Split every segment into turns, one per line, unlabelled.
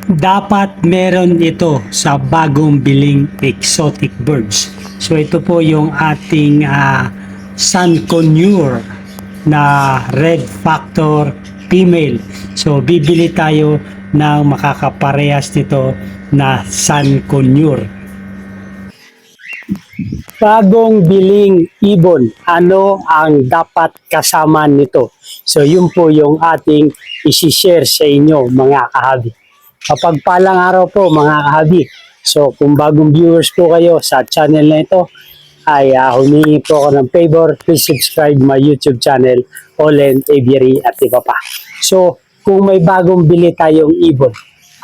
Dapat meron ito sa bagong biling exotic birds. So ito po yung ating sun conure na red factor female. So bibili tayo ng makakaparehas nito na sun conure. Bagong biling ibon, ano ang dapat kasama nito? So yun po yung ating isi-share sa inyo mga kahabi. Kapagpalang araw po mga kahabi. So kung bagong viewers po kayo sa channel na ito, ay humingi po ako ng favor, please subscribe my YouTube channel, Olen Aviary at iba pa. So kung may bagong bili tayong ibon,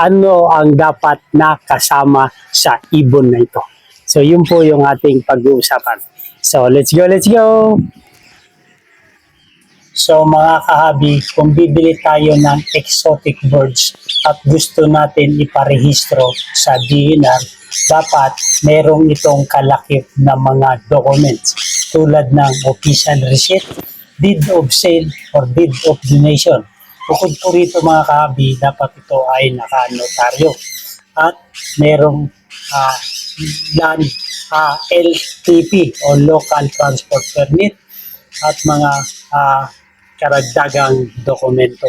ano ang dapat na kasama sa ibon na ito? So yun po yung ating pag-uusapan. So let's go, let's go! So mga kahabi, kung bibili tayo ng exotic birds at gusto natin iparehistro sa DNR, dapat merong itong kalakip na mga documents tulad ng official receipt, deed of sale, or deed of donation. Bukod po rito mga kahabi, dapat ito ay nakanotaryo at merong land LTP o local transport permit at mga karagdagang dokumento.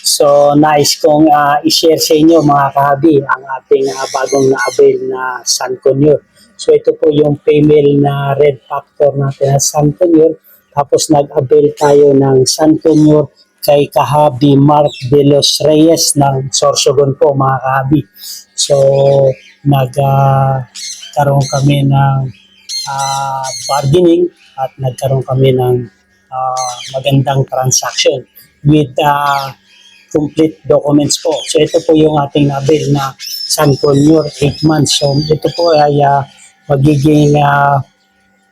So nais kong i-share sa inyo mga kahabi ang ating bagong na-avail na sun conure. So ito po yung female na red factor natin na sun conure. Tapos nag-avail tayo ng sun conure kay kahabi Mark De Los Reyes ng Sorsogon po mga kahabi. So nagkaroon kami ng bargaining at nagkaroon kami ng magandang transaction with complete documents po. So ito po yung ating nabil na sun conure 8 months. So ito po ay magiging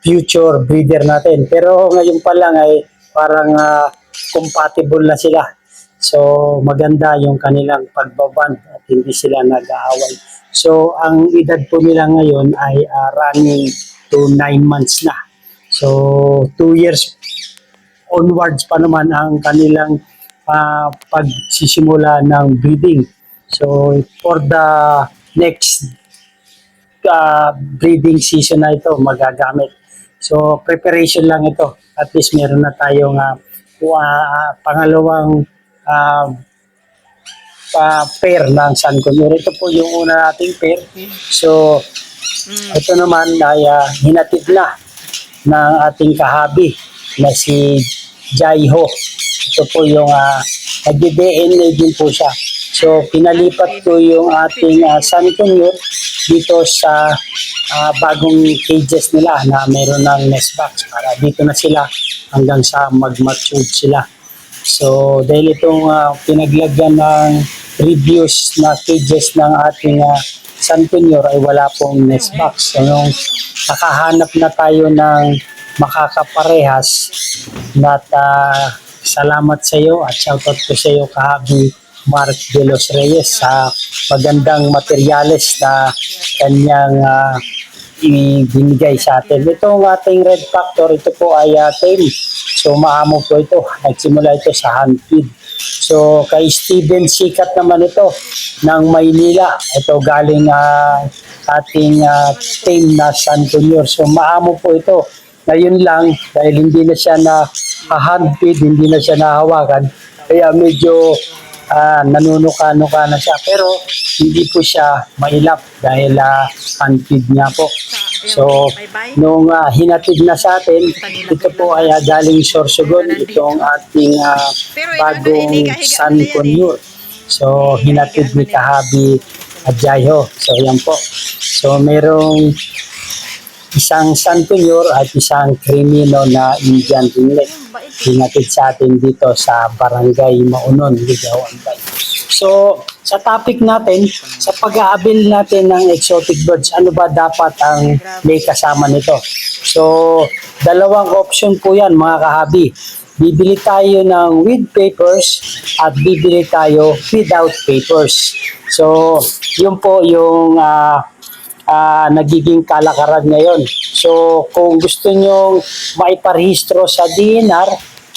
future breeder natin. Pero ngayon pa lang ay parang compatible na sila. So maganda yung kanilang pagbaband at hindi sila nag-aaway. So ang edad po nila ngayon ay running to 9 months na. So 2 years onwards pa naman ang kanilang pagsisimula ng breeding. So for the next breeding season na ito magagamit. So preparation lang ito. At least meron na tayong pangalawang pair ng sun conure. Ito po yung una nating pair. So ito naman ay hinatid na ng ating kahabi na si Jaiho. Ito po yung nag-DNA din po siya. So pinalipat ko yung ating sun conure dito sa bagong cages nila na meron ng nest box para dito na sila hanggang sa mag-mature sila. So dahil itong pinaglagyan ng previous na cages ng ating sun conure ay wala pong nest box. So nung nakahanap na tayo ng makakaparehas at salamat sa iyo at shoutout ko sa iyo kahabi Mark De Los Reyes sa magandang materyales na kanyang ibinigay sa atin. Itong ating red factor, ito po ay tame. So maamo po ito. Nagsimula ito sa hand feed. So kay Steven Sikat naman ito ng Maynila. Ito galing ating tame na sun conure. So maamo po ito. Ngayon lang, dahil hindi na siya na hand feed, hindi na siya nahawakan, kaya medyo nanunuka-nuka na siya. Pero hindi po siya mailap dahil hand feed niya po. So, nung hinatid na sa atin, ito po ay galing Sorsogon, itong ating bagong sun conure. So, hinatid ni kahabi at Jaiho. So, yan po. So, merong isang sun conure at isang crimino na Indian ringlet. Hinatid sa atin dito sa Barangay Maunon, Ligawan Bay. So, sa topic natin, sa pag-aabil natin ng exotic birds, ano ba dapat ang may kasama nito? So, dalawang option po yan mga kahabi. Bibili tayo ng with papers at bibili tayo without papers. So, yun po yung nagiging kalakaran ngayon. So kung gusto nyo maiparehistro sa DNR,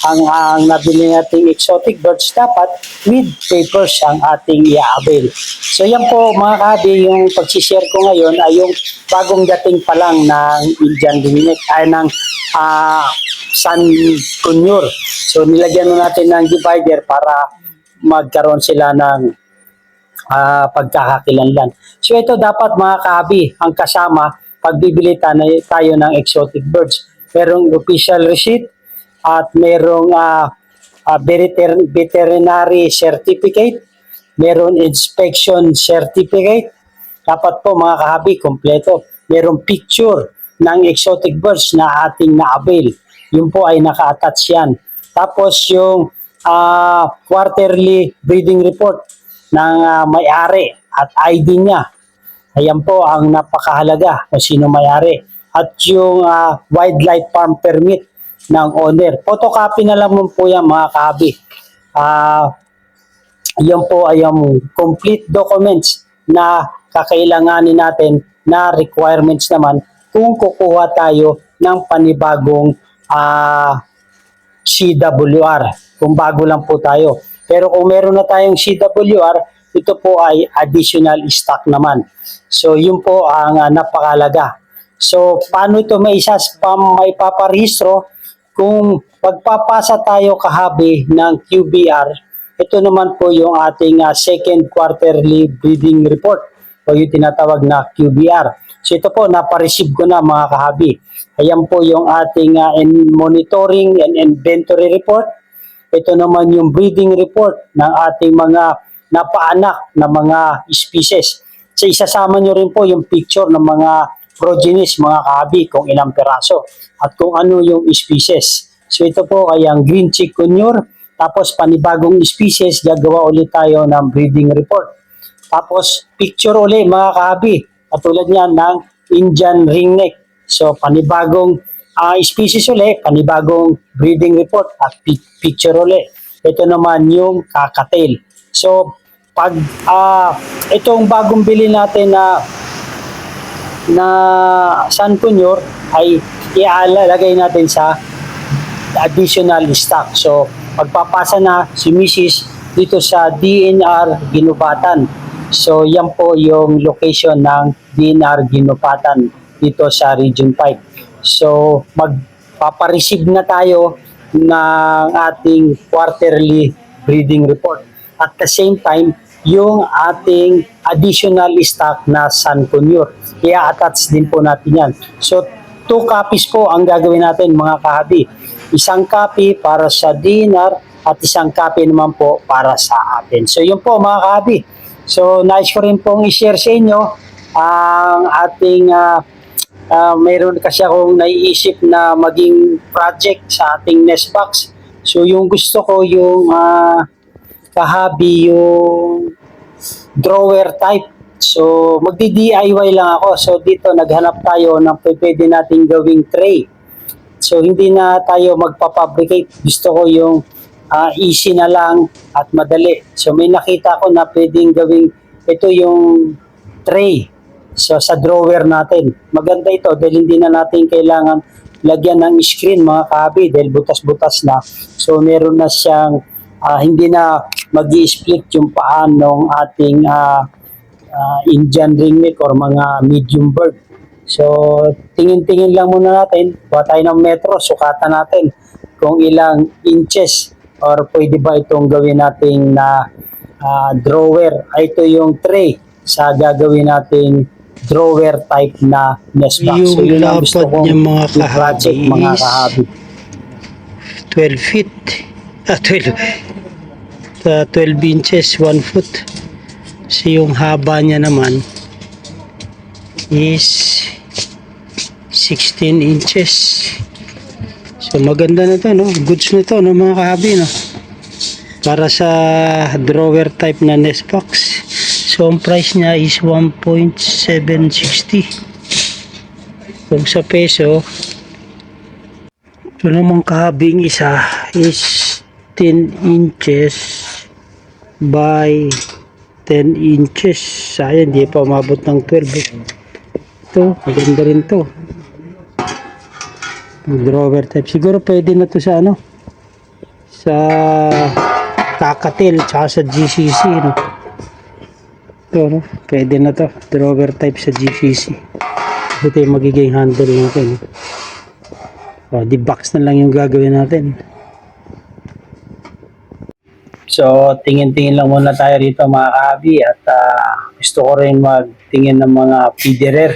ang nabili nating exotic birds, dapat with papers ang ating i-avail. So yan po mga kahabi, yung pag-share ko ngayon ay yung bagong dating pa lang ng Indian ringneck ay ng Sun Conure. So nilagyan natin ng divider para magkaroon sila ng pagkakakilanlan. So ito dapat mga kahabi, ang kasama pag bibili tayo ng exotic birds. Merong official receipt at merong veterinary certificate, meron inspection certificate. Dapat po mga kahabi, kompleto. Merong picture ng exotic birds na ating na-avail. Yun po ay naka-attach yan. Tapos yung quarterly breeding report ng may-ari at ID niya. Ayan po ang napakahalaga kung sino may-ari. At yung wildlife farm permit ng owner. Photocopy na lang po yan mga kahabi. Yan po ay yung complete documents na kakailanganin natin na requirements naman kung kukuha tayo ng panibagong CWR. Kung bago lang po tayo. Pero kung meron na tayong CWR, ito po ay additional stock naman. So yun po ang napakalaga. So paano ito may paparehistro? Kung pagpapasa tayo kahabi ng QBR, ito naman po yung ating second quarterly breeding report o yung tinatawag na QBR. So ito po, napareceive ko na mga kahabi. Ayan po yung ating monitoring and inventory report. Ito naman yung breeding report ng ating mga napaanak na mga species. So isasama nyo rin po yung picture ng mga progenies, mga kahabi, kung ilang peraso at kung ano yung species. So ito po ay ang green chick conure. Tapos panibagong species, gagawa ulit tayo ng breeding report. Tapos picture ulit mga kahabi, katulad niyan ng Indian ringneck. So panibagong species ulit, panibagong breeding report at picture ulit. Ito naman yung kakatail. So pag itong bagong bili natin na Sun Conure ay ilalagay natin sa additional stock. So pagpapasa na si Mrs. dito sa DNR Ginupatan. So yan po yung location ng DNR Ginupatan dito sa Region 5. So magpapareceive na tayo ng ating quarterly breeding report. At the same time, yung ating additional stock na Sun Conure. I-attach din po natin yan. So 2 copies po ang gagawin natin mga kahabi. Isang copy para sa DNR at isang copy naman po para sa atin. So yun po mga kahabi. So nais ko rin pong i-share sa inyo ang ating mayroon kasi akong naiisip na maging project sa ating nest box. So yung gusto ko yung kahabi yung drawer type. So magdi-DIY lang ako. So dito naghanap tayo ng pwede nating gawing tray. So hindi na tayo magpapabricate. Gusto ko yung easy na lang at madali. So may nakita ko na pwedeng gawing ito yung tray. So sa drawer natin. Maganda ito dahil hindi na natin kailangan lagyan ng screen mga kahabi dahil butas-butas na. So meron na siyang hindi na mag-i-split yung paan ng ating Indian ringneck or mga medium bird. So, tingin-tingin lang muna natin. Kuha tayo ng metro, sukatan natin kung ilang inches or pwede ba itong gawin nating na drawer. Ito yung tray sa gagawin nating drawer type na nest box. So, yun ang gusto kong project mga kahabi.
12 feet. 12 inches, 1 foot. So yung haba niya naman is 16 inches. So maganda na to, no? Goods na to, no, mga kahabi, no? Para sa drawer type na nest box. So ang price niya is 1.760. Kung sa peso, ito namang kahabing isa is 10 inches by 10 inches. Sayang, hindi pa umabot ng 12. Ito, maganda rin to. Drawer type. Siguro pwede na to sa sa Kakatil tsaka sa GCC, no? Ito, no? Pwede na to, drawer type sa GCC. Ito yung magiging handle natin, no? Di box na lang yung gagawin natin.
So, tingin-tingin lang muna tayo rito mga ka-hobby at gusto ko rin magtingin ng mga feederer.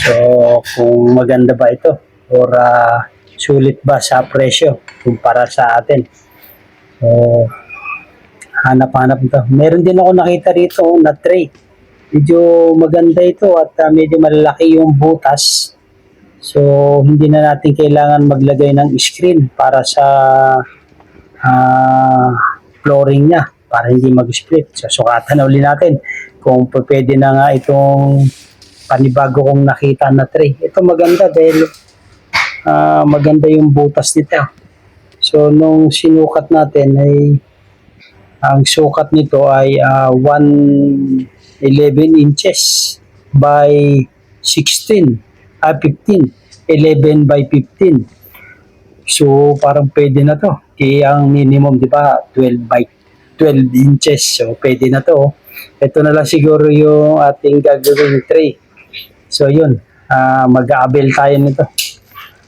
So, kung maganda ba ito or sulit ba sa presyo kumpara sa atin. So, hanap-hanap ito. Meron din ako nakita rito na tray. Medyo maganda ito at medyo malaki yung butas. So, hindi na natin kailangan maglagay ng screen para sa flooring niya para hindi mag-split. So, sukatan na uli natin kung pwede na nga itong panibago kong nakita na tray. Ito maganda dahil maganda yung butas nito. So, nung sinukat natin ay ang sukat nito ay 11 inches by 16, 15, 11 by 15. So, parang pwede na to. Kaya ang minimum, di ba, 12 by 12 inches. So, pwede na to. Ito na lang siguro yung ating gagawin tray. So, yun. Mag-a-avail tayo nito.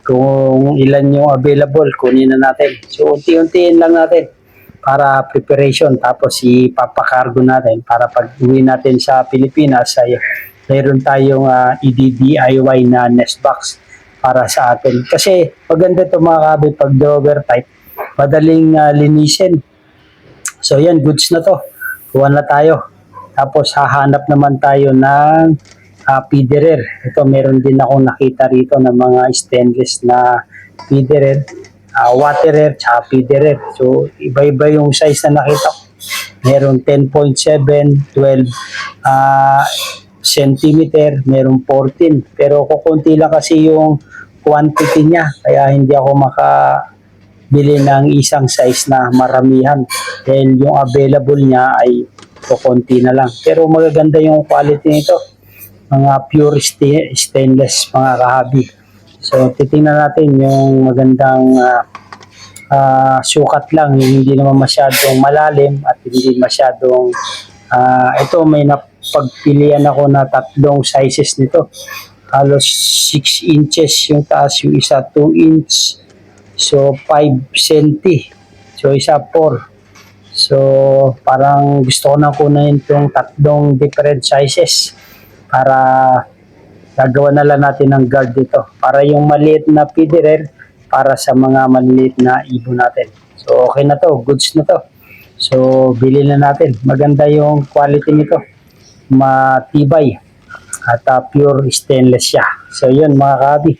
Kung ilan yung available, kunin na natin. So, unti-untiin lang natin para preparation. Tapos, ipapakargo natin para pag uwi natin sa Pilipinas, ay mayroon tayong i-DIY na nest box para sa atin. Kasi maganda ito mga kabi pag drawer type. Madaling linisin. So yan, goods na to. Kuha na tayo. Tapos hahanap naman tayo ng feederer. Ito meron din ako nakita rito ng mga stainless na feederer. Waterer tsaka feederer. So iba-iba yung size na nakita ko. Meron 10.7, 12 centimeter, meron 14. Pero kukunti lang kasi yung quantity niya. Kaya hindi ako makabili ng isang size na maramihan. Dahil yung available niya ay kukunti na lang. Pero magaganda yung quality nito. Mga pure stainless mga kahabi. So titingnan natin yung magandang sukat lang. Yung hindi naman masyadong malalim at hindi masyadong ito may napagpilian ako na tatlong sizes nito. Halos 6 inches yung taas, yung isa 2 inch, so 5 cm, so isa 4. So parang gusto ko na kunin itong tatlong different sizes para gagawa na lang natin ng guard dito. Para yung maliit na feederer para sa mga maliit na ibon natin. So okay na to, goods na to. So bili na natin. Maganda yung quality nito. Matibay at pure stainless siya. So yun mga kahabi.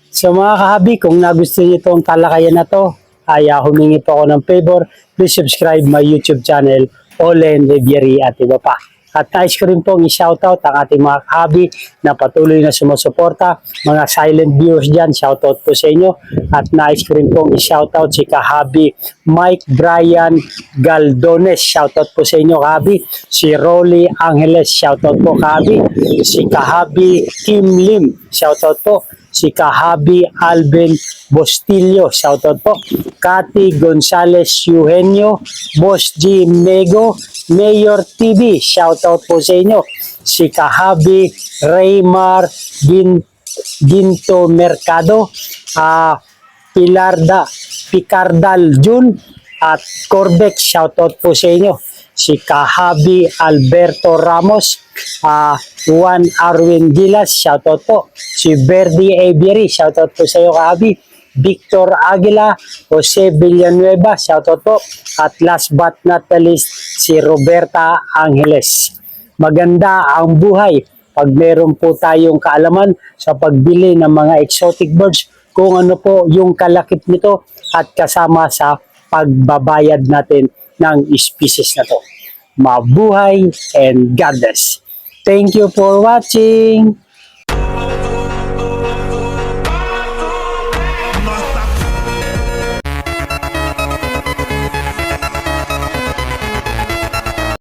So mga kahabi, kung nagustuhan niyo itong talakayan na to, ay humingi po ako ng favor. Please subscribe my YouTube channel, Olen Rivieri at iba pa. At nais ko rin pong i-shoutout ang ating mga kahabi na patuloy na sumusuporta. Mga silent viewers dyan, shoutout po sa inyo. At nais ko rin pong i-shoutout si kahabi Mike Brian Galdones. Shoutout po sa inyo kahabi. Si Rolly Angeles, shoutout po kahabi. Si kahabi Kim Lim, shoutout po. Si kahabi Alvin Bostillo, shoutout po. Cathy Gonzales Eugenio, Boss G Mego, Mayor TV, shoutout po sa inyo. Si kahabi Raymar Ginto Mercado, Picardal Jun, at Corbex, shoutout po sa inyo. Si kahabi Alberto Ramos, Juan Arwin Gilas, shoutout po. Si Verdi Aviary, shoutout po sa iyo kahabi. Victor Aguila, Jose Villanueva, shoutout po. At last but not the least, si Roberta Angeles. Maganda ang buhay pag meron po tayong kaalaman sa pagbili ng mga exotic birds, kung ano po yung kalakip nito at kasama sa pagbabayad natin ng species na to. Mabuhay and God bless. Thank you for watching.